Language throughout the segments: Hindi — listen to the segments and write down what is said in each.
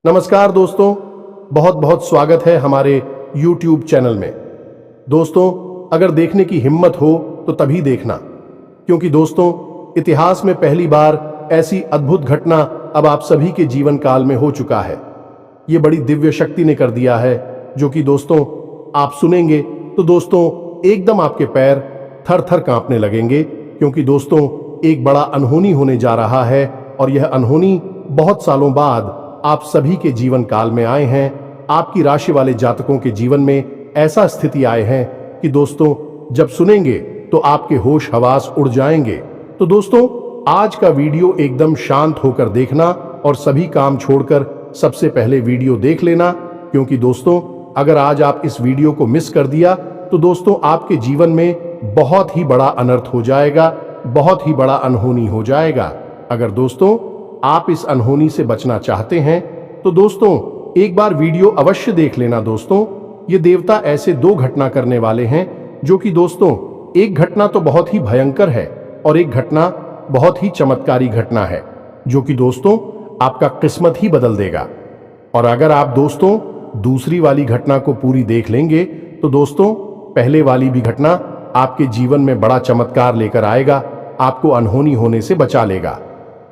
नमस्कार दोस्तों, बहुत बहुत स्वागत है हमारे YouTube चैनल में। दोस्तों, अगर देखने की हिम्मत हो तो तभी देखना, क्योंकि दोस्तों इतिहास में पहली बार ऐसी अद्भुत घटना अब आप सभी के जीवन काल में हो चुका है। ये बड़ी दिव्य शक्ति ने कर दिया है, जो कि दोस्तों आप सुनेंगे तो दोस्तों एकदम आपके पैर थर थर कांपने लगेंगे, क्योंकि दोस्तों एक बड़ा अनहोनी होने जा रहा है और यह अनहोनी बहुत सालों बाद आप सभी के जीवन काल में आए हैं। आपकी राशि वाले जातकों के जीवन में ऐसा स्थिति आए हैं कि दोस्तों जब सुनेंगे तो आपके होश हवास उड़ जाएंगे। तो दोस्तों आज का वीडियो एकदम शांत होकर देखना और सभी काम छोड़कर सबसे पहले वीडियो देख लेना, क्योंकि दोस्तों अगर आज आप इस वीडियो को मिस कर दिया तो दोस्तों आपके जीवन में बहुत ही बड़ा अनर्थ हो जाएगा, बहुत ही बड़ा अनहोनी हो जाएगा। अगर दोस्तों आप इस अनहोनी से बचना चाहते हैं तो दोस्तों एक बार वीडियो अवश्य देख लेना। दोस्तों ये देवता ऐसे दो घटना करने वाले हैं, जो कि दोस्तों एक घटना तो बहुत ही भयंकर है और एक घटना बहुत ही चमत्कारी घटना है, जो कि दोस्तों आपका किस्मत ही बदल देगा। और अगर आप दोस्तों दूसरी वाली घटना को पूरी देख लेंगे तो दोस्तों पहले वाली भी घटना आपके जीवन में बड़ा चमत्कार लेकर आएगा, आपको अनहोनी होने से बचा लेगा।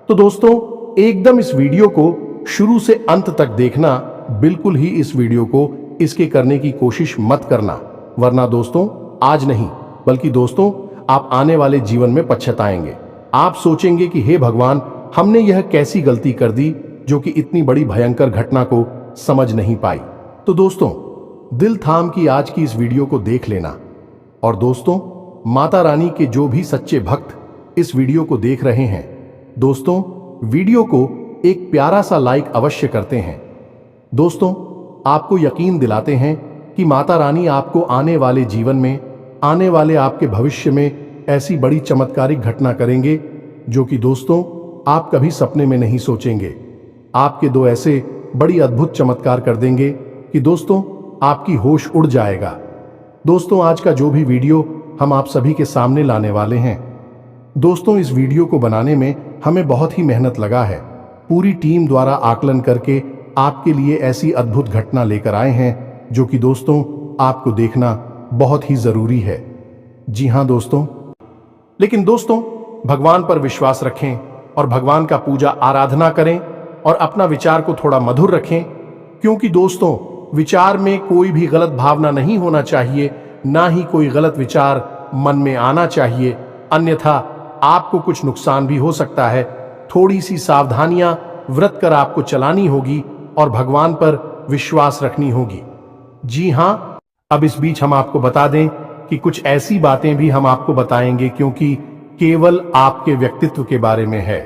तो दोस्तों एकदम इस वीडियो को शुरू से अंत तक देखना, बिल्कुल ही इस वीडियो को इसके करने की कोशिश मत करना, वरना दोस्तों आज नहीं बल्कि दोस्तों आप आने वाले जीवन में पछताएंगे। आप सोचेंगे कि हे भगवान, हमने यह कैसी गलती कर दी जो कि इतनी बड़ी भयंकर घटना को समझ नहीं पाई। तो दोस्तों दिल थाम की आज की इस वीडियो को देख लेना। और दोस्तों माता रानी के जो भी सच्चे भक्त इस वीडियो को देख रहे हैं, दोस्तों वीडियो को एक प्यारा सा लाइक अवश्य करते हैं। दोस्तों आपको यकीन दिलाते हैं कि माता रानी आपको आने वाले जीवन में, आने वाले आपके भविष्य में ऐसी बड़ी चमत्कारिक घटना करेंगे जो कि दोस्तों आप कभी सपने में नहीं सोचेंगे। आपके दो ऐसे बड़ी अद्भुत चमत्कार कर देंगे कि दोस्तों आपकी होश उड़ जाएगा। दोस्तों आज का जो भी वीडियो हम आप सभी के सामने लाने वाले हैं, दोस्तों इस वीडियो को बनाने में हमें बहुत ही मेहनत लगा है। पूरी टीम द्वारा आकलन करके आपके लिए ऐसी अद्भुत घटना लेकर आए हैं, जो कि दोस्तों आपको देखना बहुत ही जरूरी है। जी हां दोस्तों, लेकिन दोस्तों भगवान पर विश्वास रखें और भगवान का पूजा आराधना करें और अपना विचार को थोड़ा मधुर रखें, क्योंकि दोस्तों विचार में कोई भी गलत भावना नहीं होना चाहिए, ना ही कोई गलत विचार मन में आना चाहिए, अन्यथा आपको कुछ नुकसान भी हो सकता है। थोड़ी सी सावधानियां व्रत कर आपको चलानी होगी और भगवान पर विश्वास रखनी होगी। जी हां, अब इस बीच हम आपको बता दें कि कुछ ऐसी बातें भी हम आपको बताएंगे, क्योंकि केवल आपके व्यक्तित्व के बारे में है,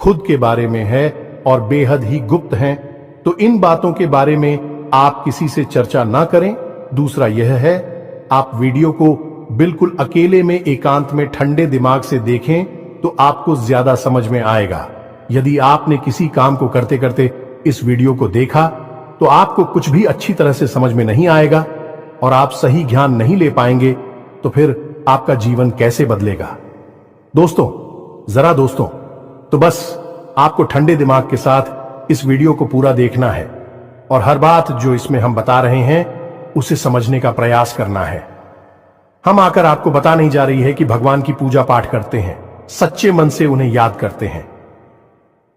खुद के बारे में है और बेहद ही गुप्त हैं। तो इन बातों के बारे में आप किसी से चर्चा ना करें। दूसरा यह है, आप वीडियो को बिल्कुल अकेले में एकांत में ठंडे दिमाग से देखें तो आपको ज्यादा समझ में आएगा। यदि आपने किसी काम को करते करते इस वीडियो को देखा तो आपको कुछ भी अच्छी तरह से समझ में नहीं आएगा और आप सही ज्ञान नहीं ले पाएंगे, तो फिर आपका जीवन कैसे बदलेगा। दोस्तों तो बस आपको ठंडे दिमाग के साथ इस वीडियो को पूरा देखना है और हर बात जो इसमें हम बता रहे हैं उसे समझने का प्रयास करना है। हम आकर आपको बता नहीं जा रही है कि भगवान की पूजा पाठ करते हैं, सच्चे मन से उन्हें याद करते हैं,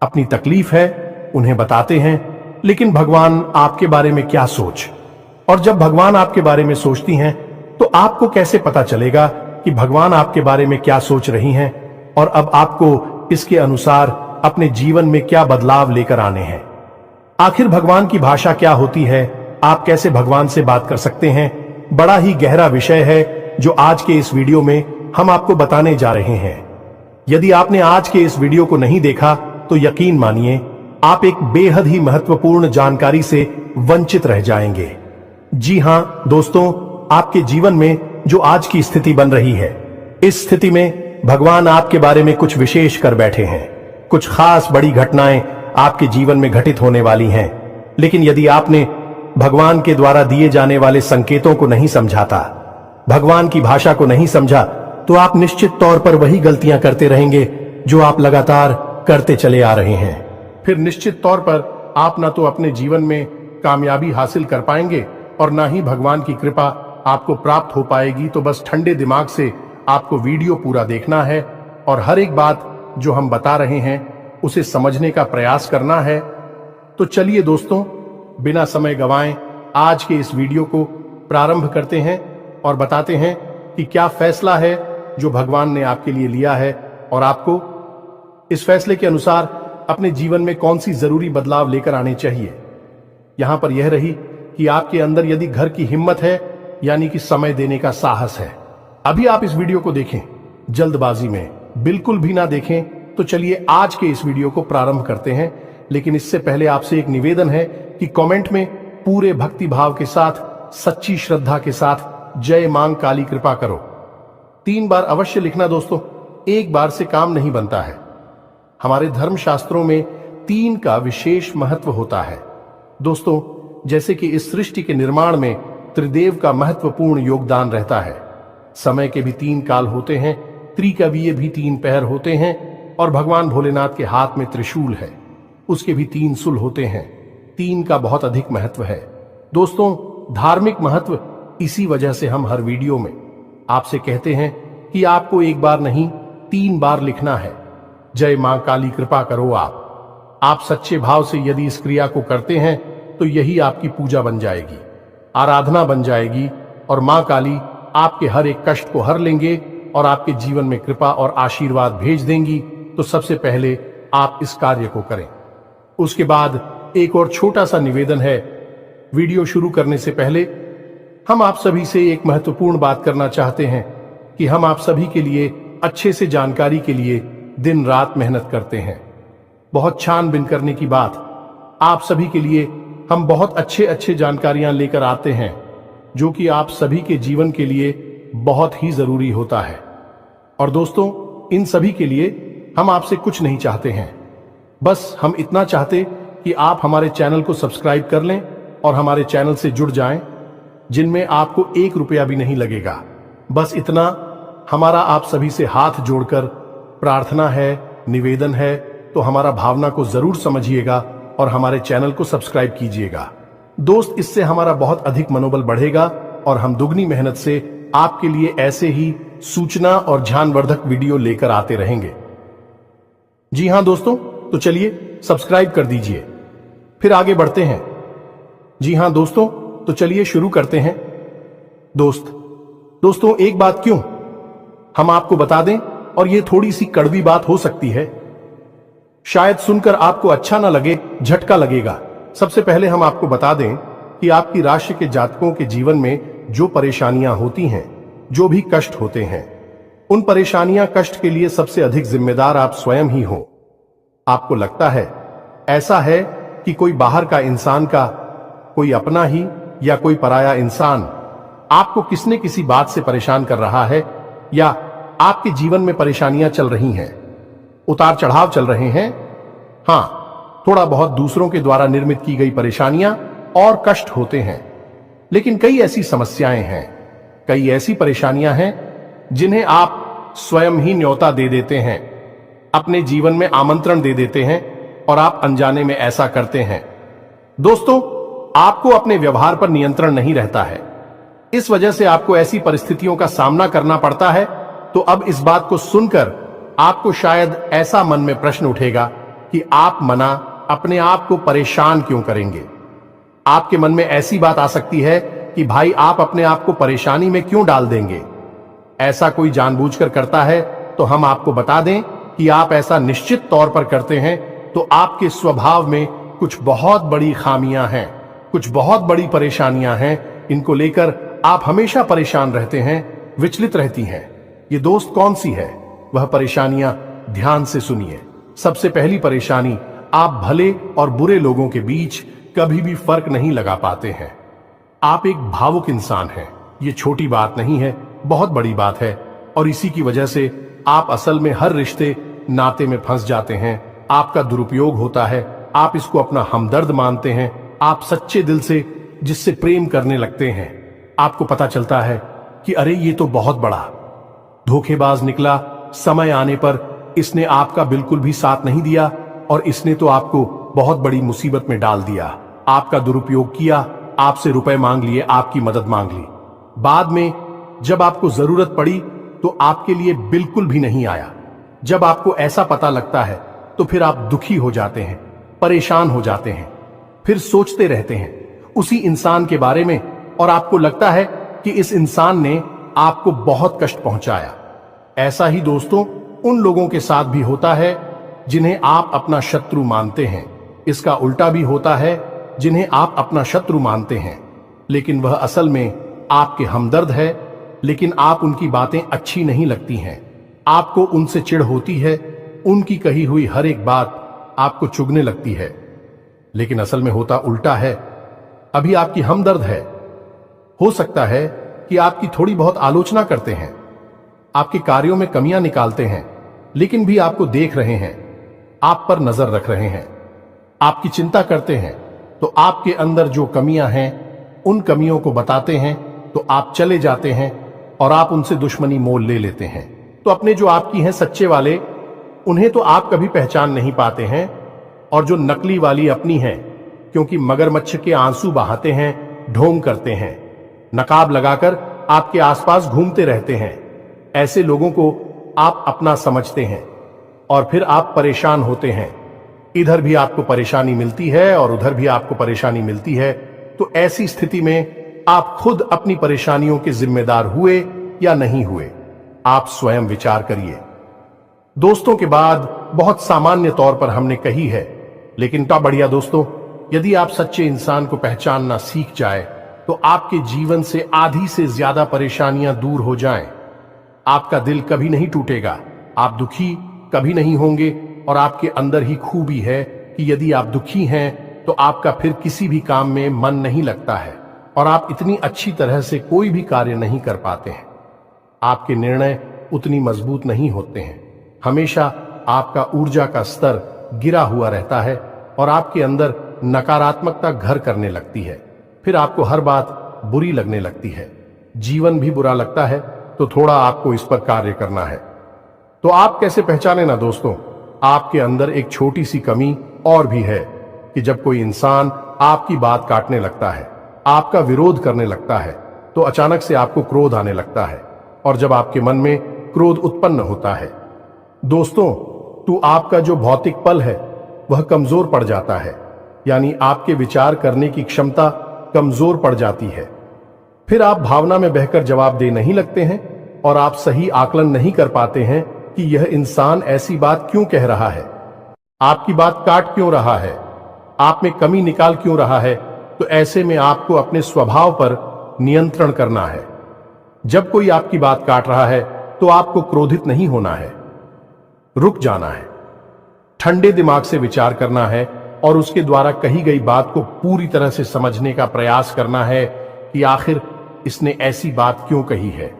अपनी तकलीफ है उन्हें बताते हैं, लेकिन भगवान आपके बारे में क्या सोच, और जब भगवान आपके बारे में सोचती हैं तो आपको कैसे पता चलेगा कि भगवान आपके बारे में क्या सोच रही हैं और अब आपको इसके अनुसार अपने जीवन में क्या बदलाव लेकर आने हैं। आखिर भगवान की भाषा क्या होती है, आप कैसे भगवान से बात कर सकते हैं, बड़ा ही गहरा विषय है जो आज के इस वीडियो में हम आपको बताने जा रहे हैं। यदि आपने आज के इस वीडियो को नहीं देखा तो यकीन मानिए आप एक बेहद ही महत्वपूर्ण जानकारी से वंचित रह जाएंगे। जी हां दोस्तों, आपके जीवन में जो आज की स्थिति बन रही है, इस स्थिति में भगवान आपके बारे में कुछ विशेष कर बैठे हैं। कुछ खास बड़ी घटनाएं आपके जीवन में घटित होने वाली हैं, लेकिन यदि आपने भगवान के द्वारा दिए जाने वाले संकेतों को नहीं समझा था, भगवान की भाषा को नहीं समझा, तो आप निश्चित तौर पर वही गलतियां करते रहेंगे जो आप लगातार करते चले आ रहे हैं। फिर निश्चित तौर पर आप ना तो अपने जीवन में कामयाबी हासिल कर पाएंगे और ना ही भगवान की कृपा आपको प्राप्त हो पाएगी। तो बस ठंडे दिमाग से आपको वीडियो पूरा देखना है और हर एक बात जो हम बता रहे हैं उसे समझने का प्रयास करना है। तो चलिए दोस्तों, बिना समय गंवाएं आज के इस वीडियो को प्रारंभ करते हैं और बताते हैं कि क्या फैसला है जो भगवान ने आपके लिए लिया है और आपको इस फैसले के अनुसार अपने जीवन में कौन सी जरूरी बदलाव लेकर आने चाहिए। यहां पर यह रही कि आपके अंदर यदि घर की हिम्मत है, यानी कि समय देने का साहस है। अभी आप इस वीडियो को देखें, जल्दबाजी में बिल्कुल भी ना देखें। तो चलिए आज के इस वीडियो को प्रारंभ करते हैं। लेकिन इससे पहले आपसे एक निवेदन है कि कमेंट में पूरे भक्ति भाव के साथ, सच्ची श्रद्धा के साथ जय मां काली कृपा करो 3 बार अवश्य लिखना दोस्तों। एक बार से काम नहीं बनता है। हमारे धर्म शास्त्रों में 3 का विशेष महत्व होता है दोस्तों। जैसे कि इस सृष्टि के निर्माण में त्रिदेव का महत्वपूर्ण योगदान रहता है। समय के भी 3 काल होते हैं, त्रिकवीय भी 3 पहर होते हैं और भगवान भोलेनाथ के हाथ में त्रिशूल है, उसके भी 3 सुल होते हैं। 3 का बहुत अधिक महत्व है दोस्तों। धार्मिक महत्व इसी वजह से हम हर वीडियो में आपसे कहते हैं कि आपको एक बार नहीं 3 बार लिखना है, जय मां काली कृपा करो। आप सच्चे भाव से यदि इस क्रिया को करते हैं तो यही आपकी पूजा बन जाएगी, आराधना बन जाएगी और मां काली आपके हर एक कष्ट को हर लेंगे और आपके जीवन में कृपा और आशीर्वाद भेज देंगी। तो सबसे पहले आप इस कार्य को करें। उसके बाद एक और छोटा सा निवेदन है। वीडियो शुरू करने से पहले हम आप सभी से एक महत्वपूर्ण बात करना चाहते हैं कि हम आप सभी के लिए अच्छे से जानकारी के लिए दिन रात मेहनत करते हैं। बहुत छानबीन करने की बात, आप सभी के लिए हम बहुत अच्छे जानकारियां लेकर आते हैं जो कि आप सभी के जीवन के लिए बहुत ही जरूरी होता है। और दोस्तों, इन सभी के लिए हम आपसे कुछ नहीं चाहते हैं, बस हम इतना चाहते कि आप हमारे चैनल को सब्सक्राइब कर लें और हमारे चैनल से जुड़ जाएं, जिनमें आपको 1 रुपया भी नहीं लगेगा। बस इतना हमारा आप सभी से हाथ जोड़कर प्रार्थना है, निवेदन है। तो हमारा भावना को जरूर समझिएगा और हमारे चैनल को सब्सक्राइब कीजिएगा दोस्त। इससे हमारा बहुत अधिक मनोबल बढ़ेगा और हम दुगनी मेहनत से आपके लिए ऐसे ही सूचना और ज्ञानवर्धक वीडियो लेकर आते रहेंगे। जी हां दोस्तों, तो चलिए सब्सक्राइब कर दीजिए, फिर आगे बढ़ते हैं। जी हां दोस्तों, तो चलिए शुरू करते हैं। दोस्तों एक बात क्यों हम आपको बता दें, और ये थोड़ी सी कड़वी बात हो सकती है, शायद सुनकर आपको अच्छा ना लगे, झटका लगेगा। सबसे पहले हम आपको बता दें कि आपकी राशि के जातकों के जीवन में जो परेशानियां होती हैं, जो भी कष्ट होते हैं, उन परेशानियां कष्ट के लिए सबसे अधिक जिम्मेदार आप स्वयं ही हो। आपको लगता है ऐसा है कि कोई बाहर का इंसान का, कोई अपना ही या कोई पराया इंसान आपको किसी न किसी बात से परेशान कर रहा है, या आपके जीवन में परेशानियां चल रही हैं, उतार चढ़ाव चल रहे हैं। हां, थोड़ा बहुत दूसरों के द्वारा निर्मित की गई परेशानियां और कष्ट होते हैं, लेकिन कई ऐसी समस्याएं हैं, कई ऐसी परेशानियां हैं जिन्हें आप स्वयं ही न्योता दे देते हैं, अपने जीवन में आमंत्रण दे देते हैं और आप अनजाने में ऐसा करते हैं। दोस्तों, आपको अपने व्यवहार पर नियंत्रण नहीं रहता है, इस वजह से आपको ऐसी परिस्थितियों का सामना करना पड़ता है। तो अब इस बात को सुनकर आपको शायद ऐसा मन में प्रश्न उठेगा कि आप मना अपने आप को परेशान क्यों करेंगे। आपके मन में ऐसी बात आ सकती है कि भाई आप अपने आप को परेशानी में क्यों डाल देंगे। ऐसा कोई जानबूझकर करता है तो हम आपको बता दें कि आप ऐसा निश्चित तौर पर करते हैं तो आपके स्वभाव में कुछ बहुत बड़ी खामियां हैं, कुछ बहुत बड़ी परेशानियां हैं। इनको लेकर आप हमेशा परेशान रहते हैं, विचलित रहती हैं। ये दोस्त कौन सी है वह परेशानियां, ध्यान से सुनिए। सबसे पहली परेशानी, आप भले और बुरे लोगों के बीच कभी भी फर्क नहीं लगा पाते हैं। आप एक भावुक इंसान हैं, ये छोटी बात नहीं है, बहुत बड़ी बात है। और इसी की वजह से आप असल में हर रिश्ते नाते में फंस जाते हैं। आपका दुरुपयोग होता है, आप इसको अपना हमदर्द मानते हैं, आप सच्चे दिल से जिससे प्रेम करने लगते हैं। आपको पता चलता है कि अरे ये तो बहुत बड़ा धोखेबाज निकला, समय आने पर इसने आपका बिल्कुल भी साथ नहीं दिया और इसने तो आपको बहुत बड़ी मुसीबत में डाल दिया, आपका दुरुपयोग किया, आपसे रुपए मांग लिए, आपकी मदद मांग ली। बाद में जब आपको जरूरत पड़ी तो आपके लिए बिल्कुल भी नहीं आया। जब आपको ऐसा पता लगता है तो फिर आप दुखी हो जाते हैं, परेशान हो जाते हैं, फिर सोचते रहते हैं उसी इंसान के बारे में और आपको लगता है कि इस इंसान ने आपको बहुत कष्ट पहुंचाया। ऐसा ही दोस्तों उन लोगों के साथ भी होता है जिन्हें आप अपना शत्रु मानते हैं। इसका उल्टा भी होता है, जिन्हें आप अपना शत्रु मानते हैं लेकिन वह असल में आपके हमदर्द है, लेकिन आप उनकी बातें अच्छी नहीं लगती हैं, आपको उनसे चिढ़ होती है, उनकी कही हुई हर एक बात आपको चुभने लगती है। लेकिन असल में होता उल्टा है। अभी आपकी हमदर्द है। हो सकता है कि आपकी थोड़ी बहुत आलोचना करते हैं, आपके कार्यों में कमियां निकालते हैं, लेकिन भी आपको देख रहे हैं, आप पर नजर रख रहे हैं, आपकी चिंता करते हैं, तो आपके अंदर जो कमियां हैं उन कमियों को बताते हैं तो आप चले जाते हैं और आप उनसे दुश्मनी मोल ले लेते हैं। तो अपने जो आपकी हैं सच्चे वाले, उन्हें तो आप कभी पहचान नहीं पाते हैं, और जो नकली वाली अपनी हैं, क्योंकि मगरमच्छ के आंसू बहाते हैं, ढोंग करते हैं, नकाब लगाकर आपके आसपास घूमते रहते हैं, ऐसे लोगों को आप अपना समझते हैं और फिर आप परेशान होते हैं। इधर भी आपको परेशानी मिलती है और उधर भी आपको परेशानी मिलती है। तो ऐसी स्थिति में आप खुद अपनी परेशानियों के जिम्मेदार हुए या नहीं हुए, आप स्वयं विचार करिए। दोस्तों के बाद बहुत सामान्य तौर पर हमने कही है, लेकिन क्या बढ़िया दोस्तों, यदि आप सच्चे इंसान को पहचानना सीख जाए तो आपके जीवन से आधी से ज्यादा परेशानियां दूर हो जाएं। आपका दिल कभी नहीं टूटेगा, आप दुखी कभी नहीं होंगे, और आपके अंदर ही खूबी है कि यदि आप दुखी हैं तो आपका फिर किसी भी काम में मन नहीं लगता है और आप इतनी अच्छी तरह से कोई भी कार्य नहीं कर पाते हैं। आपके निर्णय उतनी मजबूत नहीं होते हैं, हमेशा आपका ऊर्जा का स्तर गिरा हुआ रहता है और आपके अंदर नकारात्मकता घर करने लगती है। फिर आपको हर बात बुरी लगने लगती है, जीवन भी बुरा लगता है, तो थोड़ा आपको इस पर कार्य करना है। तो आप कैसे पहचाने ना दोस्तों, आपके अंदर एक छोटी सी कमी और भी है कि जब कोई इंसान आपकी बात काटने लगता है, आपका विरोध करने लगता है, तो अचानक से आपको क्रोध आने लगता है, और जब आपके मन में क्रोध उत्पन्न होता है दोस्तों, तो आपका जो भौतिक पल है वह कमजोर पड़ जाता है, यानी आपके विचार करने की क्षमता कमजोर पड़ जाती है। फिर आप भावना में बहकर जवाब दे नहीं लगते हैं और आप सही आकलन नहीं कर पाते हैं कि यह इंसान ऐसी बात क्यों कह रहा है, आपकी बात काट क्यों रहा है, आप में कमी निकाल क्यों रहा है। तो ऐसे में आपको अपने स्वभाव पर नियंत्रण करना है। जब कोई आपकी बात काट रहा है तो आपको क्रोधित नहीं होना है, रुक जाना है, ठंडे दिमाग से विचार करना है और उसके द्वारा कही गई बात को पूरी तरह से समझने का प्रयास करना है कि आखिर इसने ऐसी बात क्यों कही है।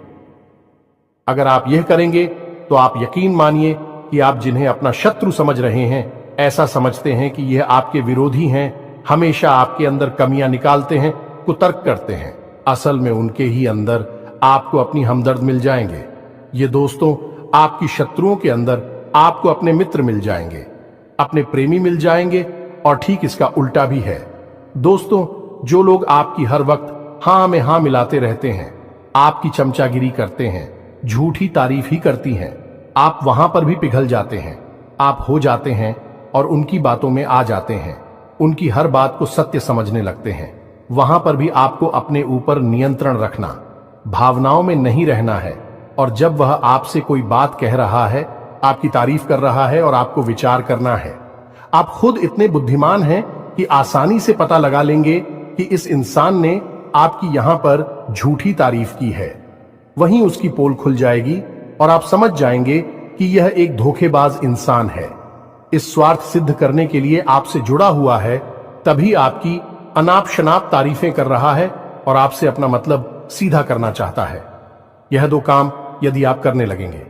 अगर आप यह करेंगे तो आप यकीन मानिए कि आप जिन्हें अपना शत्रु समझ रहे हैं, ऐसा समझते हैं कि यह आपके विरोधी हैं, हमेशा आपके अंदर कमियां निकालते हैं, कुतर्क करते हैं, असल में उनके ही अंदर आपको अपनी हमदर्द मिल जाएंगे। ये दोस्तों, आपकी शत्रुओं के अंदर आपको अपने मित्र मिल जाएंगे, अपने प्रेमी मिल जाएंगे, और ठीक इसका उल्टा भी है। दोस्तों, जो लोग आपकी हर वक्त हां में हां मिलाते रहते हैं, आपकी चमचागिरी करते हैं, झूठी तारीफ ही करती हैं, आप वहां पर भी पिघल जाते हैं, आप हो जाते हैं और उनकी बातों में आ जाते हैं, उनकी हर बात को सत्य समझने लगते हैं। वहां पर भी आपको अपने ऊपर नियंत्रण रखना, भावनाओं में नहीं रहना है, और जब वह आपसे कोई बात कह रहा है, आपकी तारीफ कर रहा है, और आपको विचार करना है। आप खुद इतने बुद्धिमान हैं कि आसानी से पता लगा लेंगे कि इस इंसान ने आपकी यहां पर झूठी तारीफ की है, वहीं उसकी पोल खुल जाएगी और आप समझ जाएंगे कि यह एक धोखेबाज इंसान है, इस स्वार्थ सिद्ध करने के लिए आपसे जुड़ा हुआ है, तभी आपकी अनाप शनाप तारीफें कर रहा है और आपसे अपना मतलब सीधा करना चाहता है। यह दो काम यदि आप करने लगेंगे,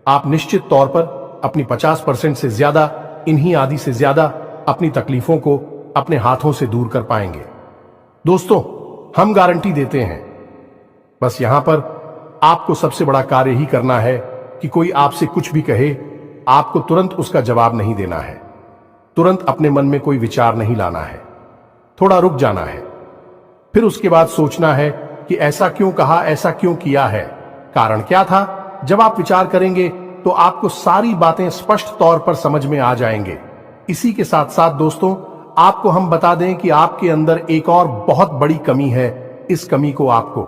आप निश्चित तौर पर अपनी 50% से ज्यादा, इन्हीं आदि से ज्यादा अपनी तकलीफों को अपने हाथों से दूर कर पाएंगे। दोस्तों, हम गारंटी देते हैं, बस यहां पर आपको सबसे बड़ा कार्य ही करना है कि कोई आपसे कुछ भी कहे, आपको तुरंत उसका जवाब नहीं देना है। तुरंत अपने मन में कोई विचार नहीं लाना है, थोड़ा रुक जाना है। फिर उसके बाद सोचना है कि ऐसा क्यों कहा, ऐसा क्यों किया है, कारण क्या था। जब आप विचार करेंगे तो आपको सारी बातें स्पष्ट तौर पर समझ में आ जाएंगे। इसी के साथ साथ दोस्तों, आपको हम बता दें कि आपके अंदर एक और बहुत बड़ी कमी है। इस कमी को आपको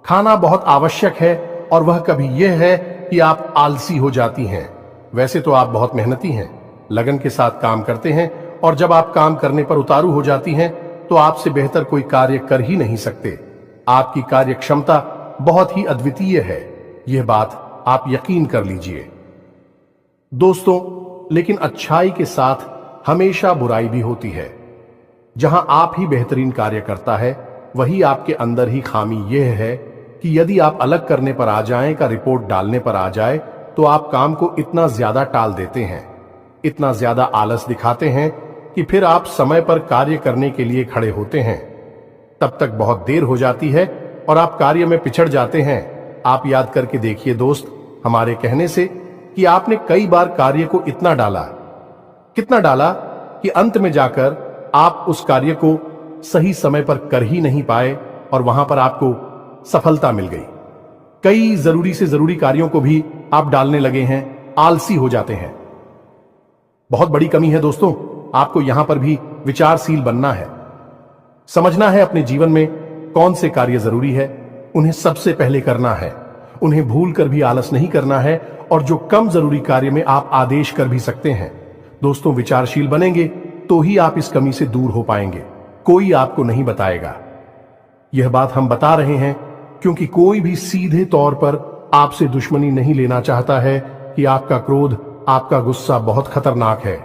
खाना बहुत आवश्यक है, और वह कभी यह है कि आप आलसी हो जाती हैं। वैसे तो आप बहुत मेहनती हैं, लगन के साथ काम करते हैं, और जब आप काम करने पर उतारू हो जाती हैं तो आपसे बेहतर कोई कार्य कर ही नहीं सकते। आपकी कार्य क्षमता बहुत ही अद्वितीय है, यह बात आप यकीन कर लीजिए दोस्तों। लेकिन अच्छाई के साथ हमेशा बुराई भी होती है। जहां आप ही बेहतरीन कार्य करता है, वही आपके अंदर ही खामी यह है कि यदि आप अलग करने पर आ जाएं, का रिपोर्ट डालने पर आ जाए, तो आप काम को इतना ज्यादा टाल देते हैं, इतना ज्यादा आलस दिखाते हैं कि फिर आप समय पर कार्य करने के लिए खड़े होते हैं। तब तक बहुत देर हो जाती है और आप कार्य में पिछड़ जाते हैं। आप याद करके देखिए दोस्त, हमारे कहने से कि आपने कई बार कार्य को इतना डाला, कितना डाला कि अंत में जाकर आप उस कार्य को सही समय पर कर ही नहीं पाए, और वहां पर आपको सफलता मिल गई। कई जरूरी से जरूरी कार्यों को भी आप डालने लगे हैं, आलसी हो जाते हैं। बहुत बड़ी कमी है दोस्तों। आपको यहां पर भी विचारशील बनना है, समझना है अपने जीवन में कौन से कार्य जरूरी है, उन्हें सबसे पहले करना है, उन्हें भूल कर भी आलस नहीं करना है, और जो कम जरूरी कार्य में आप आदेश कर भी सकते हैं। दोस्तों, विचारशील बनेंगे तो ही आप इस कमी से दूर हो पाएंगे। कोई आपको नहीं बताएगा। यह बात हम बता रहे हैं क्योंकि कोई भी सीधे तौर पर आपसे दुश्मनी नहीं लेना चाहता है कि आपका क्रोध, आपका गुस्सा बहुत खतरनाक है।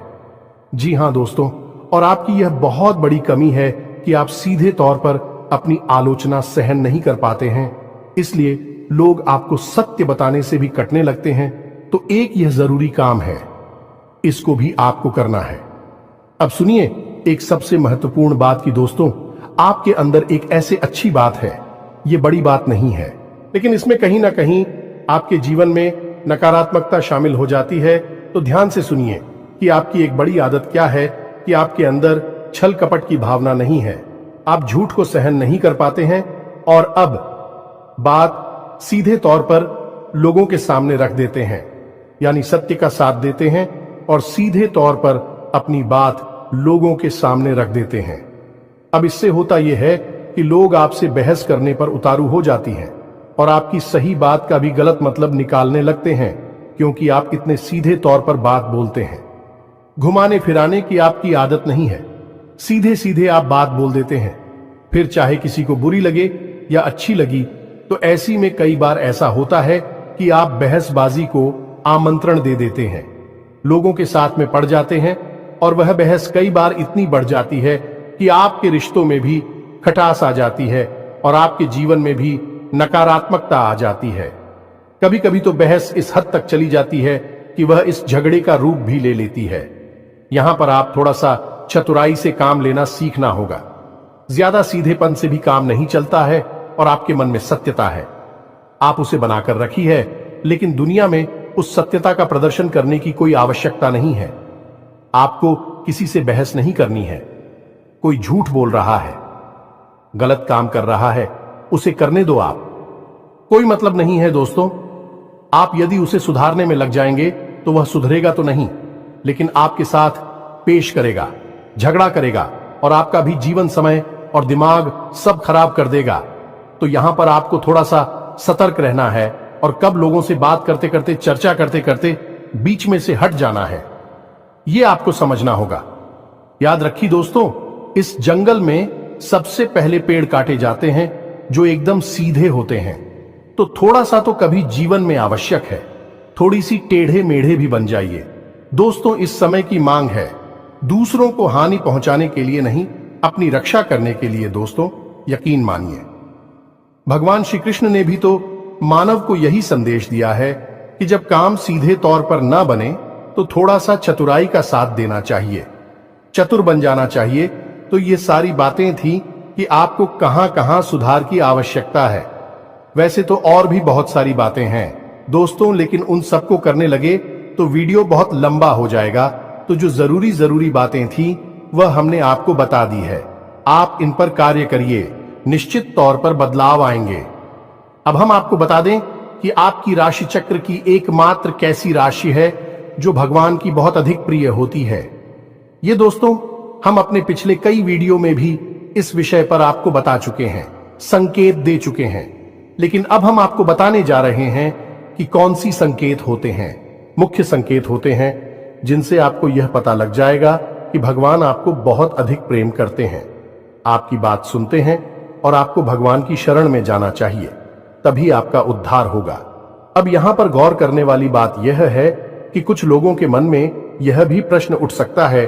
जी हां दोस्तों, और आपकी यह बहुत बड़ी कमी है कि आप सीधे तौर पर अपनी आलोचना सहन नहीं कर पाते हैं, इसलिए लोग आपको सत्य बताने से भी कटने लगते हैं। तो एक यह जरूरी काम है, इसको भी आपको करना है। अब सुनिए एक सबसे महत्वपूर्ण बात की दोस्तों, आपके अंदर एक ऐसे अच्छी बात है, ये बड़ी बात नहीं है, लेकिन इसमें कहीं ना कहीं आपके जीवन में नकारात्मकता शामिल हो जाती है। तो ध्यान से सुनिए कि आपकी एक बड़ी आदत क्या है कि आपके अंदर छल कपट की भावना नहीं है। आप झूठ को सहन नहीं कर पाते हैं, और अब बात सीधे तौर पर लोगों के सामने रख देते हैं, यानी सत्य का साथ देते हैं और सीधे तौर पर अपनी बात लोगों के सामने रख देते हैं। अब इससे होता यह है कि लोग आपसे बहस करने पर उतारू हो जाती हैं और आपकी सही बात का भी गलत मतलब निकालने लगते हैं, क्योंकि आप इतने सीधे तौर पर बात बोलते हैं। घुमाने फिराने की आपकी आदत नहीं है, सीधे सीधे आप बात बोल देते हैं। फिर चाहे किसी को बुरी लगे या अच्छी लगी, तो ऐसी में कई बार ऐसा होता है कि आप बहसबाजी को आमंत्रण दे देते हैं, लोगों के साथ में पड़ जाते हैं, और वह बहस कई बार इतनी बढ़ जाती है कि आपके रिश्तों में भी खटास आ जाती है और आपके जीवन में भी नकारात्मकता आ जाती है। कभी कभी तो बहस इस हद तक चली जाती है कि वह इस झगड़े का रूप भी ले लेती है। यहां पर आप थोड़ा सा चतुराई से काम लेना सीखना होगा। ज्यादा सीधेपन से भी काम नहीं चलता है, और आपके मन में सत्यता है, आप उसे बनाकर रखी है, लेकिन दुनिया में उस सत्यता का प्रदर्शन करने की कोई आवश्यकता नहीं है। आपको किसी से बहस नहीं करनी है। कोई झूठ बोल रहा है, गलत काम कर रहा है, उसे करने दो। आप कोई मतलब नहीं है दोस्तों। आप यदि उसे सुधारने में लग जाएंगे तो वह सुधरेगा तो नहीं, लेकिन आपके साथ पेश करेगा, झगड़ा करेगा, और आपका भी जीवन समय और दिमाग सब खराब कर देगा। तो यहां पर आपको थोड़ा सा सतर्क रहना है, और कब लोगों से बात करते करते, चर्चा करते करते बीच में से हट जाना है, यह आपको समझना होगा। याद रखिए दोस्तों, इस जंगल में सबसे पहले पेड़ काटे जाते हैं जो एकदम सीधे होते हैं। तो थोड़ा सा तो कभी जीवन में आवश्यक है, थोड़ी सी टेढ़े मेढ़े भी बन जाइए। दोस्तों, इस समय की मांग है दूसरों को हानि पहुंचाने के लिए नहीं, अपनी रक्षा करने के लिए। दोस्तों, यकीन मानिए, भगवान श्री कृष्ण ने भी तो मानव को यही संदेश दिया है कि जब काम सीधे तौर पर ना बने तो थोड़ा सा चतुराई का साथ देना चाहिए, चतुर बन जाना चाहिए। तो ये सारी बातें थी कि आपको कहां कहां सुधार की आवश्यकता है। वैसे तो और भी बहुत सारी बातें हैं दोस्तों, लेकिन उन सबको करने लगे तो वीडियो बहुत लंबा हो जाएगा। तो तो जो जरूरी बातें थी वह हमने आपको बता दी है। आप इन पर कार्य करिए, निश्चित तौर पर बदलाव आएंगे। अब हम आपको बता दें कि आपकी राशि चक्र की एकमात्र कैसी राशि है जो भगवान की बहुत अधिक प्रिय होती है। ये दोस्तों हम अपने पिछले कई वीडियो में भी इस विषय पर आपको बता चुके हैं, संकेत दे चुके हैं, लेकिन अब हम आपको बताने जा रहे हैं कि कौन सी संकेत होते हैं, मुख्य संकेत होते हैं जिनसे आपको यह पता लग जाएगा कि भगवान आपको बहुत अधिक प्रेम करते हैं, आपकी बात सुनते हैं और आपको भगवान की शरण में जाना चाहिए, तभी आपका उद्धार होगा। अब यहां पर गौर करने वाली बात यह है कि कुछ लोगों के मन में यह भी प्रश्न उठ सकता है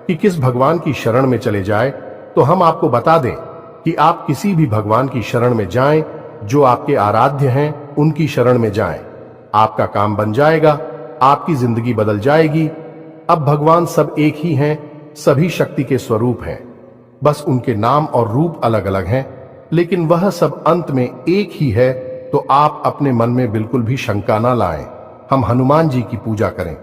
कि किस भगवान की शरण में चले जाए। तो हम आपको बता दें कि आप किसी भी भगवान की शरण में जाएं, जो आपके आराध्य हैं उनकी शरण में जाएं। आपका काम बन जाएगा, आपकी जिंदगी बदल जाएगी। अब भगवान सब एक ही हैं, सभी शक्ति के स्वरूप हैं, बस उनके नाम और रूप अलग अलग हैं, लेकिन वह सब अंत में एक ही है। तो आप अपने मन में बिल्कुल भी शंका ना लाएं। हम हनुमान जी की पूजा करें,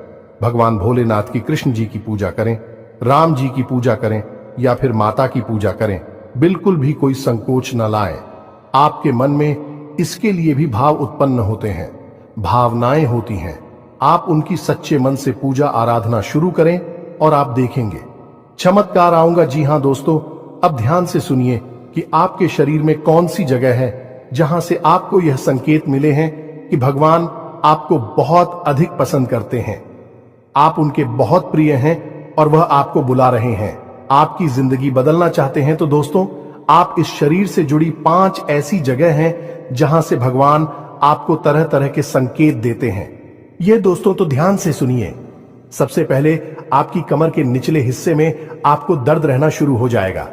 भगवान भोलेनाथ की, कृष्ण जी की पूजा करें, राम जी की पूजा करें या फिर माता की पूजा करें, बिल्कुल भी कोई संकोच न लाएं। आपके मन में इसके लिए भी भाव उत्पन्न होते हैं, भावनाएं होती हैं। आप उनकी सच्चे मन से पूजा आराधना शुरू करें और आप देखेंगे चमत्कार आऊंगा। जी हां दोस्तों, अब ध्यान से सुनिए कि आपके शरीर में कौन सी जगह है जहां से आपको यह संकेत मिले हैं कि भगवान आपको बहुत अधिक पसंद करते हैं, आप उनके बहुत प्रिय हैं और वह आपको बुला रहे हैं। आपकी जिंदगी बदलना चाहते हैं तो दोस्तों, आप इस शरीर से जुड़ी 5 ऐसी जगह हैं जहां से भगवान आपको तरह तरह के संकेत देते हैं। ये दोस्तों तो ध्यान से सुनिए। सबसे पहले आपकी कमर के निचले हिस्से में आपको दर्द रहना शुरू हो जाएगा।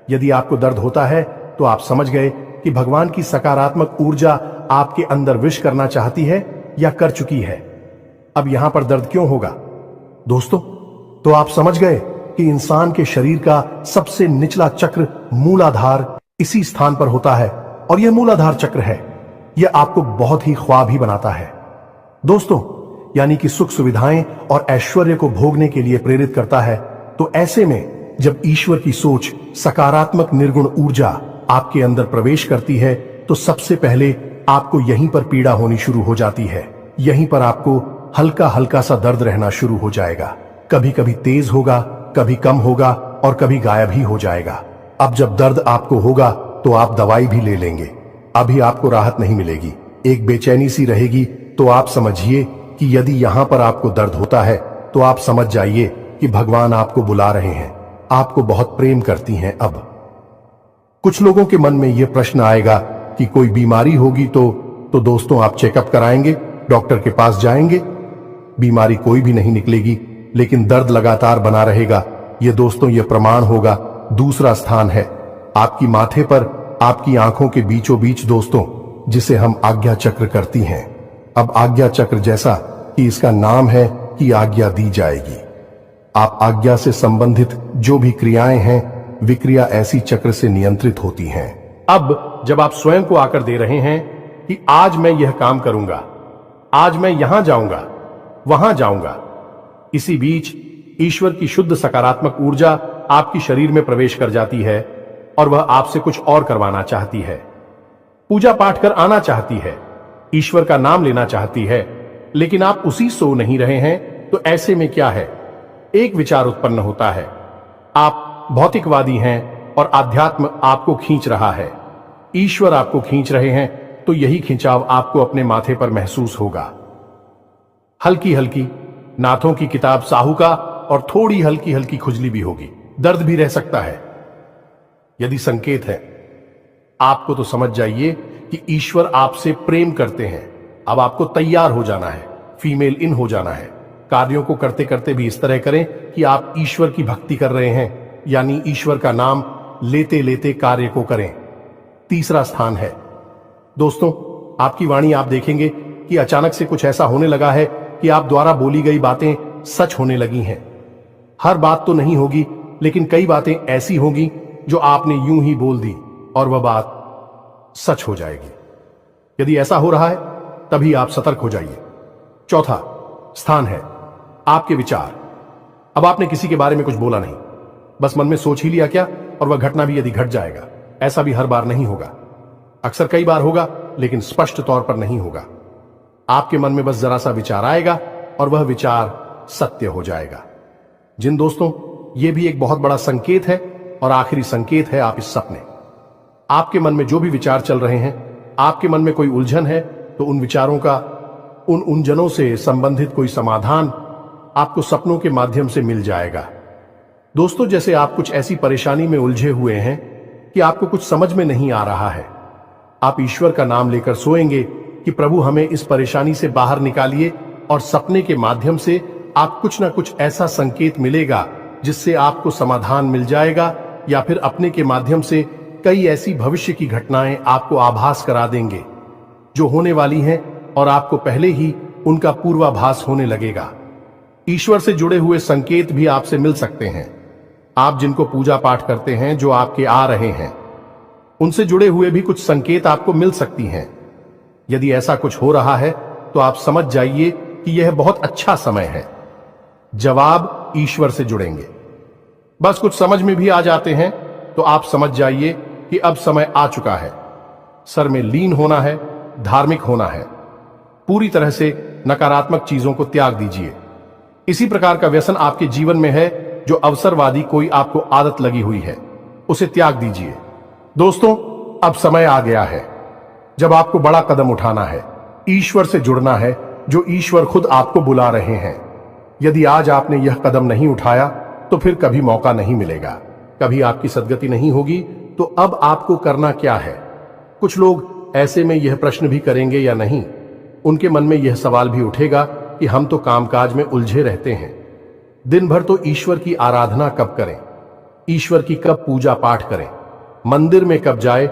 यदि आपको दर्द होता है तो आप समझ गए कि भगवान की सकारात्मक ऊर्जा आपके अंदर विश करना चाहती है या कर चुकी है। अब यहां पर दर्द क्यों होगा दोस्तों? तो आप समझ गए कि इंसान के शरीर का सबसे निचला चक्र मूलाधार इसी स्थान पर होता है और यह मूलाधार चक्र है, यह आपको बहुत ही ख्वाबी बनाता है दोस्तों, यानी कि सुख सुविधाएं और ऐश्वर्य को भोगने के लिए प्रेरित करता है। तो ऐसे में जब ईश्वर की सोच, सकारात्मक निर्गुण ऊर्जा आपके अंदर प्रवेश करती है तो सबसे पहले आपको यहीं पर पीड़ा होनी शुरू हो जाती है। यहीं पर आपको हल्का हल्का सा दर्द रहना शुरू हो जाएगा, कभी कभी तेज होगा, कभी कम होगा और कभी गायब ही हो जाएगा। अब जब दर्द आपको होगा तो आप दवाई भी ले लेंगे, अभी आपको राहत नहीं मिलेगी, एक बेचैनी सी रहेगी। तो आप समझिए कि यदि यहां पर आपको दर्द होता है तो आप समझ जाइए कि भगवान आपको बुला रहे हैं, आपको बहुत प्रेम करती हैं। अब कुछ लोगों के मन में यह प्रश्न आएगा कि कोई बीमारी होगी तो दोस्तों आप चेकअप कराएंगे, डॉक्टर के पास जाएंगे, बीमारी कोई भी नहीं निकलेगी, लेकिन दर्द लगातार बना रहेगा। ये दोस्तों ये प्रमाण होगा। दूसरा स्थान है आपकी माथे पर, आपकी आंखों के बीचों बीच दोस्तों, जिसे हम आज्ञा चक्र करती हैं। अब आज्ञा चक्र जैसा कि इसका नाम है कि आज्ञा दी जाएगी। आप आज्ञा से संबंधित जो भी क्रियाएं हैं, विक्रिया ऐसी चक्र से नियंत्रित होती हैं। अब जब आप स्वयं को आकर दे रहे हैं कि आज मैं यह काम करूंगा, आज मैं यहां जाऊंगा, वहां जाऊंगा, इसी बीच ईश्वर की शुद्ध सकारात्मक ऊर्जा आपकी शरीर में प्रवेश कर जाती है और वह आपसे कुछ और करवाना चाहती है, पूजा पाठ कर आना चाहती है, ईश्वर का नाम लेना चाहती है, लेकिन आप उसी सो नहीं रहे हैं। तो ऐसे में क्या है, एक विचार उत्पन्न होता है, आप भौतिकवादी हैं और आध्यात्म आपको खींच रहा है, ईश्वर आपको खींच रहे हैं, तो यही खिंचाव आपको अपने माथे पर महसूस होगा। हल्की हल्की नाथों की किताब साहू का और थोड़ी हल्की हल्की खुजली भी होगी, दर्द भी रह सकता है। यदि संकेत है आपको तो समझ जाइए कि ईश्वर आपसे प्रेम करते हैं। अब आपको तैयार हो जाना है, फीमेल इन हो जाना है। कार्यों को करते करते भी इस तरह करें कि आप ईश्वर की भक्ति कर रहे हैं, यानी ईश्वर का नाम लेते लेते कार्य को करें। तीसरा स्थान है दोस्तों आपकी वाणी। आप देखेंगे कि अचानक से कुछ ऐसा होने लगा है कि आप द्वारा बोली गई बातें सच होने लगी हैं। हर बात तो नहीं होगी, लेकिन कई बातें ऐसी होंगी जो आपने यूं ही बोल दी और वह बात सच हो जाएगी। यदि ऐसा हो रहा है तभी आप सतर्क हो जाइए। चौथा स्थान है आपके विचार। अब आपने किसी के बारे में कुछ बोला नहीं, बस मन में सोच ही लिया क्या, और वह घटना भी यदि घट जाएगा। ऐसा भी हर बार नहीं होगा, अक्सर कई बार होगा, लेकिन स्पष्ट तौर पर नहीं होगा। आपके मन में बस जरा सा विचार आएगा और वह विचार सत्य हो जाएगा। जिन दोस्तों, यह भी एक बहुत बड़ा संकेत है और आखिरी संकेत है आप इस सपने। आपके मन में जो भी विचार चल रहे हैं, आपके मन में कोई उलझन है, तो उन विचारों का, उन उलझनों से संबंधित कोई समाधान आपको सपनों के माध्यम से मिल जाएगा। दोस्तों, जैसे आप कुछ ऐसी परेशानी में उलझे हुए हैं कि आपको कुछ समझ में नहीं आ रहा है, आप ईश्वर का नाम लेकर सोएंगे कि प्रभु हमें इस परेशानी से बाहर निकालिए, और सपने के माध्यम से आप कुछ ना कुछ ऐसा संकेत मिलेगा जिससे आपको समाधान मिल जाएगा, या फिर अपने के माध्यम से कई ऐसी भविष्य की घटनाएं आपको आभास करा देंगे जो होने वाली हैं, और आपको पहले ही उनका पूर्वाभास होने लगेगा। ईश्वर से जुड़े हुए संकेत भी आपसे मिल सकते हैं। आप जिनको पूजा पाठ करते हैं, जो आपके आ रहे हैं, उनसे जुड़े हुए भी कुछ संकेत आपको मिल सकती हैं। यदि ऐसा कुछ हो रहा है तो आप समझ जाइए कि यह बहुत अच्छा समय है। जवाब ईश्वर से जुड़ेंगे। बस कुछ समझ में भी आ जाते हैं तो आप समझ जाइए कि अब समय आ चुका है। सर में लीन होना है, धार्मिक होना है। पूरी तरह से नकारात्मक चीजों को त्याग दीजिए। इसी प्रकार का व्यसन आपके जीवन में है जो अवसरवादी कोई आपको आदत लगी हुई है, उसे त्याग दीजिए। दोस्तों, अब समय आ गया है जब आपको बड़ा कदम उठाना है, ईश्वर से जुड़ना है, जो ईश्वर खुद आपको बुला रहे हैं। यदि आज आपने यह कदम नहीं उठाया तो फिर कभी मौका नहीं मिलेगा, कभी आपकी सद्गति नहीं होगी। तो अब आपको करना क्या है? कुछ लोग ऐसे में यह प्रश्न भी करेंगे या नहीं, उनके मन में यह सवाल भी उठेगा कि हम तो कामकाज में उलझे रहते हैं, दिन भर तो ईश्वर की आराधना कब करें, ईश्वर की कब पूजा पाठ करें, मंदिर में कब जाए।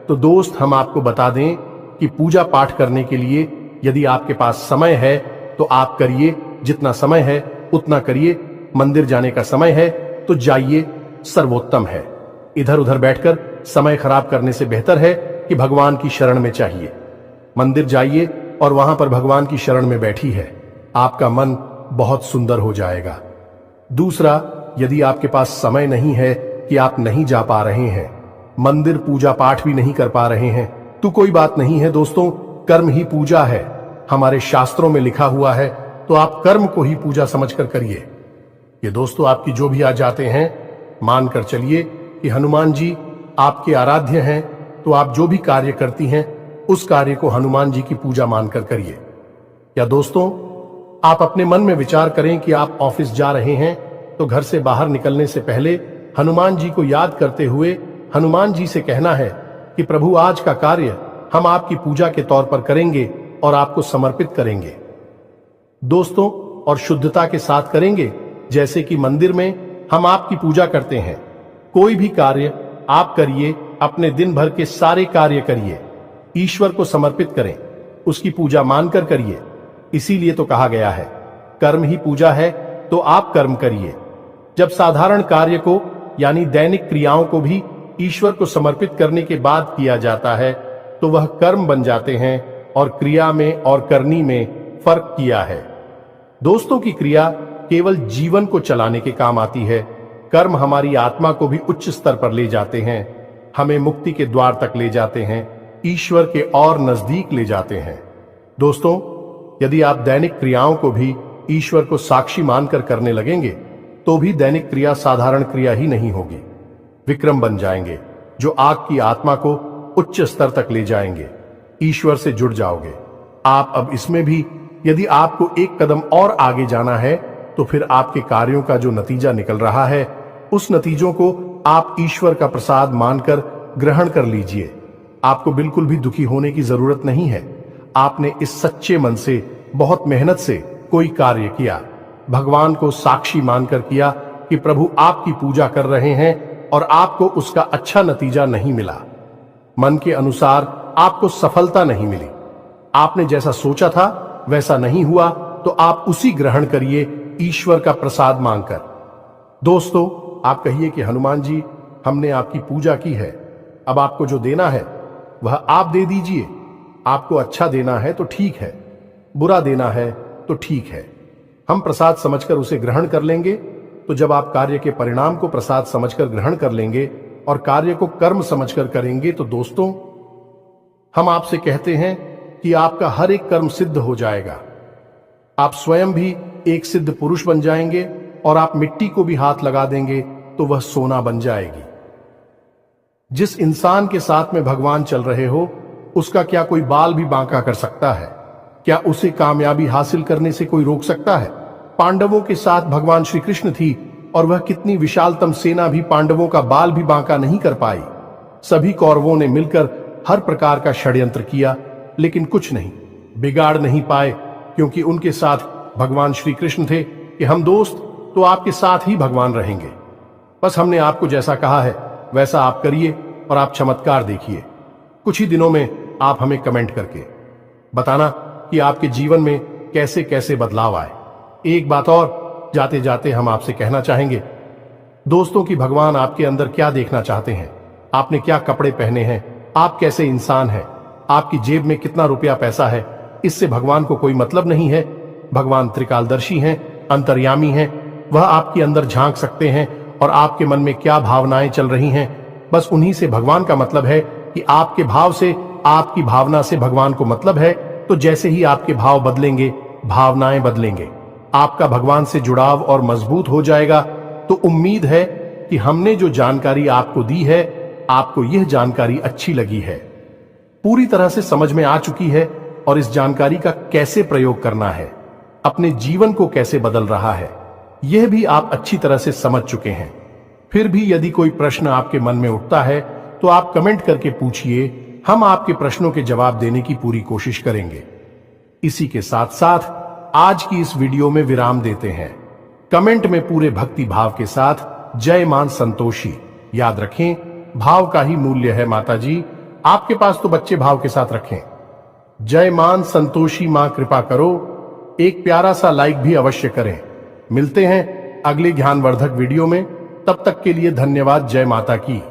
तो दोस्त, हम आपको बता दें कि पूजा पाठ करने के लिए यदि आपके पास समय है तो आप करिए, जितना समय है उतना करिए। मंदिर जाने का समय है तो जाइए, सर्वोत्तम है। इधर उधर बैठकर समय खराब करने से बेहतर है कि भगवान की शरण में चाहिए। मंदिर जाइए और वहां पर भगवान की शरण में बैठी है, आपका मन बहुत सुंदर हो जाएगा। दूसरा, यदि आपके पास समय नहीं है कि आप नहीं जा पा रहे हैं, मंदिर पूजा पाठ भी नहीं कर पा रहे हैं, तो कोई बात नहीं है दोस्तों, कर्म ही पूजा है। हमारे शास्त्रों में लिखा हुआ है, तो आप कर्म को ही पूजा समझकर करिए। ये दोस्तों, आपकी जो भी आ जाते हैं, मानकर चलिए कि हनुमान जी आपके आराध्य हैं, तो आप जो भी कार्य करती हैं उस कार्य को हनुमान जी की पूजा मानकर करिए। या दोस्तों, आप अपने मन में विचार करें कि आप ऑफिस जा रहे हैं, तो घर से बाहर निकलने से पहले हनुमान जी को याद करते हुए हनुमान जी से कहना है कि प्रभु, आज का कार्य हम आपकी पूजा के तौर पर करेंगे और आपको समर्पित करेंगे दोस्तों, और शुद्धता के साथ करेंगे, जैसे कि मंदिर में हम आपकी पूजा करते हैं। कोई भी कार्य आप करिए, अपने दिन भर के सारे कार्य करिए, ईश्वर को समर्पित करें, उसकी पूजा मानकर करिए। इसीलिए तो कहा गया है, कर्म ही पूजा है, तो आप कर्म करिए। जब साधारण कार्य को यानी दैनिक क्रियाओं को भी ईश्वर को समर्पित करने के बाद किया जाता है, तो वह कर्म बन जाते हैं, और क्रिया में और करनी में फर्क किया है। दोस्तों, की क्रिया केवल जीवन को चलाने के काम आती है, कर्म हमारी आत्मा को भी उच्च स्तर पर ले जाते हैं, हमें मुक्ति के द्वार तक ले जाते हैं, ईश्वर के और नजदीक ले जाते हैं। दोस्तों, यदि आप दैनिक क्रियाओं को भी ईश्वर को साक्षी मानकर करने लगेंगे, तो भी दैनिक क्रिया साधारण क्रिया ही नहीं होगी, विक्रम बन जाएंगे, जो आग की आत्मा को उच्च स्तर तक ले जाएंगे। ईश्वर से जुड़ जाओगे आप। अब इसमें भी यदि आपको एक कदम और आगे जाना है, तो फिर आपके कार्यों का जो नतीजा निकल रहा है, उस नतीजों को आप ईश्वर का प्रसाद मानकर ग्रहण कर लीजिए। आपको बिल्कुल भी दुखी होने की जरूरत नहीं है। आपने इस सच्चे मन से, बहुत मेहनत से कोई कार्य किया, भगवान को साक्षी मानकर किया कि प्रभु आपकी पूजा कर रहे हैं, और आपको उसका अच्छा नतीजा नहीं मिला, मन के अनुसार आपको सफलता नहीं मिली, आपने जैसा सोचा था वैसा नहीं हुआ, तो आप उसी ग्रहण करिए ईश्वर का प्रसाद मांगकर। दोस्तों, आप कहिए कि हनुमान जी, हमने आपकी पूजा की है, अब आपको जो देना है वह आप दे दीजिए। आपको अच्छा देना है तो ठीक है, बुरा देना है तो ठीक है, हम प्रसाद समझकर उसे ग्रहण कर लेंगे, तो जब आप कार्य के परिणाम को प्रसाद समझकर ग्रहण कर लेंगे और कार्य को कर्म समझकर करेंगे तो दोस्तों, हम आपसे कहते हैं कि आपका हर एक कर्म सिद्ध हो जाएगा। आप स्वयं भी एक सिद्ध पुरुष बन जाएंगे और आप मिट्टी को भी हाथ लगा देंगे तो वह सोना बन जाएगी। जिस इंसान के साथ में भगवान चल रहे हो, उसका क्या कोई बाल भी बांका कर सकता है? क्या उसे कामयाबी हासिल करने से कोई रोक सकता है? पांडवों के साथ भगवान श्री कृष्ण थी और वह कितनी विशालतम सेना भी पांडवों का बाल भी बांका नहीं कर पाई। सभी कौरवों ने मिलकर हर प्रकार का षड्यंत्र किया, लेकिन कुछ नहीं बिगाड़ नहीं पाए, क्योंकि उनके साथ भगवान श्री कृष्ण थे कि हम दोस्त तो आपके साथ ही भगवान रहेंगे। बस हमने आपको जैसा कहा है वैसा आप करिए और आप चमत्कार देखिए। कुछ ही दिनों में आप हमें कमेंट करके बताना कि आपके जीवन में कैसे कैसे बदलाव आए। एक बात और जाते जाते हम आपसे कहना चाहेंगे दोस्तों कि भगवान आपके अंदर क्या देखना चाहते हैं, आपने क्या कपड़े पहने हैं, आप कैसे इंसान हैं, आपकी जेब में कितना रुपया पैसा है, इससे भगवान को कोई मतलब नहीं है। भगवान त्रिकालदर्शी हैं, अंतर्यामी हैं, वह आपके अंदर झांक सकते हैं और आपके मन में क्या भावनाएं चल रही हैं, बस उन्हीं से भगवान का मतलब है कि आपके भाव से, आपकी भावना से भगवान को मतलब है। तो जैसे ही आपके भाव बदलेंगे, भावनाएं बदलेंगे, आपका भगवान से जुड़ाव और मजबूत हो जाएगा। तो उम्मीद है कि हमने जो जानकारी आपको दी है, आपको यह जानकारी अच्छी लगी है, पूरी तरह से समझ में आ चुकी है और इस जानकारी का कैसे प्रयोग करना है, अपने जीवन को कैसे बदल रहा है, यह भी आप अच्छी तरह से समझ चुके हैं। फिर भी यदि कोई प्रश्न आपके मन में उठता है तो आप कमेंट करके पूछिए, हम आपके प्रश्नों के जवाब देने की पूरी कोशिश करेंगे। इसी के साथ साथ आज की इस वीडियो में विराम देते हैं। कमेंट में पूरे भक्ति भाव के साथ जय मां संतोषी याद रखें, भाव का ही मूल्य है माता जी, आपके पास तो बच्चे भाव के साथ रखें। जय मां संतोषी मां कृपा करो, एक प्यारा सा लाइक भी अवश्य करें। मिलते हैं अगले ज्ञानवर्धक वीडियो में, तब तक के लिए धन्यवाद। जय माता की।